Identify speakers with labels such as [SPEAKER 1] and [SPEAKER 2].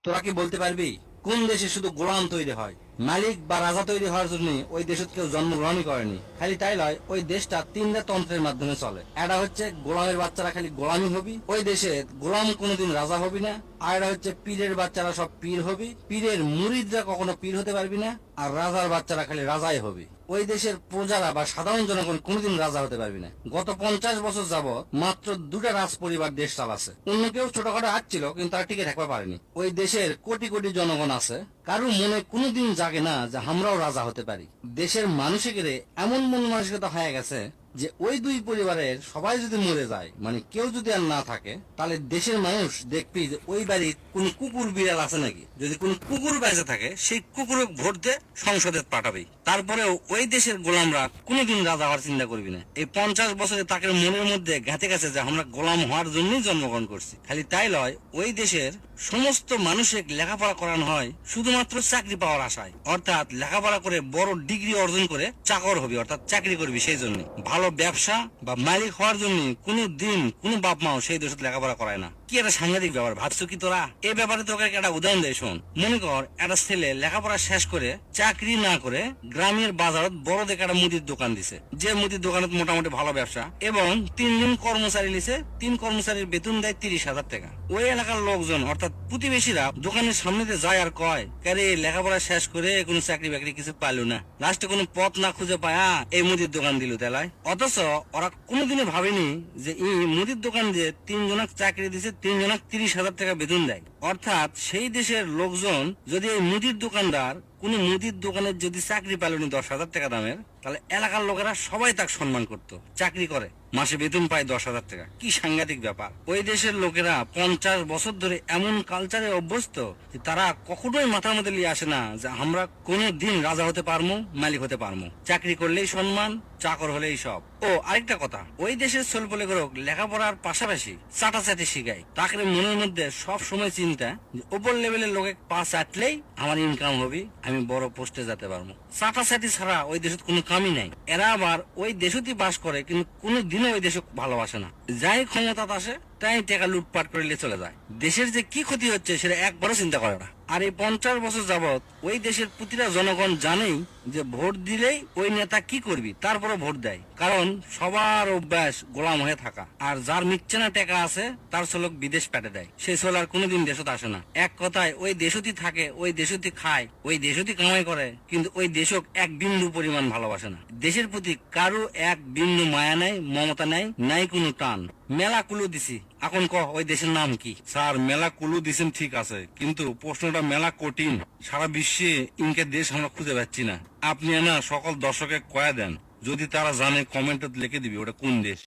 [SPEAKER 1] তোরা কি বলতে পারবি কোন দেশে শুধু গোলাম তৈরি হয়? মালিক বা রাজা তৈরি হওয়ার জন্য ওই দেশে কেউ জন্মগ্রহণই করেনি। খালি তাই নয়, ওই দেশটা তিনটা তন্ত্রের মাধ্যমে চলে। এটা হচ্ছে গোলামের বাচ্চারা খালি গোলামি হবি, ওই দেশে গোলাম কোনোদিন রাজা হবি না। আর এটা হচ্ছে পীরের বাচ্চারা সব পীর হবি, পীরের মুরিদরা কখনো পীর হতে পারবি না। আর রাজার বাচ্চারা খালি রাজাই হবি। ওই দেশের প্রজারা বা সাধারণ জনগণ কোনোদিন রাজা হতে পারবি না। গত 50 বছর যাবৎ মাত্র দুটা রাজ পরিবার দেশ চালাচ্ছে। অন্য কেউ ছোটখাটো আসছিল, কিন্তু তারা টিকে থাকতে পারেনি। ওই দেশের কোটি কোটি জনগণ আছে, কারো মনে কোনোদিন জাগে না যে আমরাও রাজা হতে পারি। দেশের মানুষের এমন মন মানসিকতা হয়ে গেছে যে ওই দুই পরিবারের সবাই যদি মরে যায়, মানে কেউ যদি আর না থাকে, তাহলে দেশের মানুষ দেখবি যে ওই বাড়ির কোন কুকুর বিড়াল আছে নাকি। যদি কোন কুকুর বেঁচে থাকে, সেই কুকুর ভোট দিয়ে সংসদে পাঠাবে। তারপরেও ওই দেশের গোলামরা কোনোদিন রাজা হওয়ার চিন্তা করবি না। এই 50 বছরে তাকে মনের মধ্যে ঘাতে গেছে যে আমরা গোলাম হওয়ার জন্যই জন্মগ্রহণ করছি। খালি তাই নয়, ওই দেশের সমস্ত মানুষের লেখাপড়া করানো হয় শুধুমাত্র চাকরি পাওয়ার আশায়। অর্থাৎ লেখাপড়া করে বড় ডিগ্রি অর্জন করে চাকর হবি, অর্থাৎ চাকরি করবি। সেই জন্য ভালো ব্যবসা বা মালিক হওয়ার জন্য কোনো দিন কোনো বাপ মাও সেই দেশে লেখাপড়া করায় না। কি একটা সাংঘাতিক ব্যাপার ভাবছো কি তোরা? এই ব্যাপারে তোকে একটা উদাহরণ দেয়, শোন। মনে কর একটা ছেলে লেখাপড়া শেষ করে চাকরি না করে গ্রামের বাজারত বড় দেখে একটা মুদির দোকান দিছে। যে মুদির দোকানত মোটামুটি ভালো ব্যবসা এবং 3 জন কর্মচারী নিছে। 3 কর্মচারীর বেতন দেয় 30,000 টাকা। ওই এলাকার লোকজন অর্থাৎ প্রতিবেশীরা দোকানের সামনে যায় আর কয়, কারে লেখাপড়া শেষ করে কোনো চাকরি বাকরি কিছু পাইলো না, লাস্টে কোনো পথ না খুঁজে পায়া এই মুদির দোকান দিল তেলায়। অথচ ওরা কোনোদিনও ভাবেনি যে এই মুদির দোকান দিয়ে 3 জনক চাকরি দিছে, 3 জনক 30,000 টাকা বেতন দেয়। অর্থাৎ সেই দেশের লোকজন যদি এই মুদির দোকানদার কোন মুদির দোকানের যদি চাকরি পেলনি 10,000 টাকা দামের, তাহলে এলাকার লোকেরা সবাই তাকে সম্মান করত। চাকরি করে মাসে বেতন পায় 10,000 টাকা। কি সাংঘাতিক ব্যাপার! ওই দেশের লোকেরা 50 বছর ধরে এমন কালচারে অভ্যস্ত যে তারা কখনোই মাথার মধ্যে নিয়ে আসে না যে আমরা কোনো দিন রাজা হতে পারবো, মালিক হতে পারবো। চাকরি করলেই সম্মান, চাকর হলেই সব। ও আরেকটা কথা, ওই দেশের ছেলেপেলেগুলো লেখাপড়ার পাশাপাশি চাটাচাটি শিখায়। তাকে মনের মধ্যে সব সময় চিন্তা যে ওপর লেভেলের লোকে পা চাটলেই আমার ইনকাম হবে, আমি বড় পোস্টে যেতে পারবো। চাটাচাটি ছাড়া ওই দেশে কোনো কামই নাই। এরা আবার ওই দেশতেই বাস করে, কিন্তু কোনো দিনও ওই দেশে ভালোবাসে না। যাই ক্ষমতা আসে তাই টাকা লুটপাট করে চলে যায়। দেশের যে কি ক্ষতি হচ্ছে সেটা একবারও চিন্তা করে না। আর এই 50 বছর যাবৎ ওই দেশের প্রতিটা জনগণ জানেই যে ভোট দিলেই ওই নেতা কি করবি, তারপরে ভোট দেয়। কারণ সবার অভ্যাস গোলাম হয়ে থাকা। আর যার মিচ্ছে না টাকা আছে তার ছেলে বিদেশ পেটে দেয়, সেই ছেলে আর কোনোদিন দেশত আসে না। এক কথায় ওই দেশতি থাকে, ওই দেশতি খায়, ওই দেশতি কামাই করে, কিন্তু ওই দেশক এক বিন্দু পরিমাণ ভালোবাসে না। দেশের প্রতি কারো এক বিন্দু মায়া নাই, মমতা নাই, নাই কোনো টান। মেলা কুলু দিছি, এখন ওই দেশের নাম কি?
[SPEAKER 2] স্যার, মেলা কুলু দিছেন ঠিক আছে, কিন্তু প্রশ্নটা মেলা কঠিন। সারা বিশ্বে ইনকে দেশ আমরা খুঁজে পাচ্ছি না। আপনি না সকল দর্শকে কয়া দেন, যদি তারা জানে কমেন্টে লিখে দিবি ওটা কোন দেশ।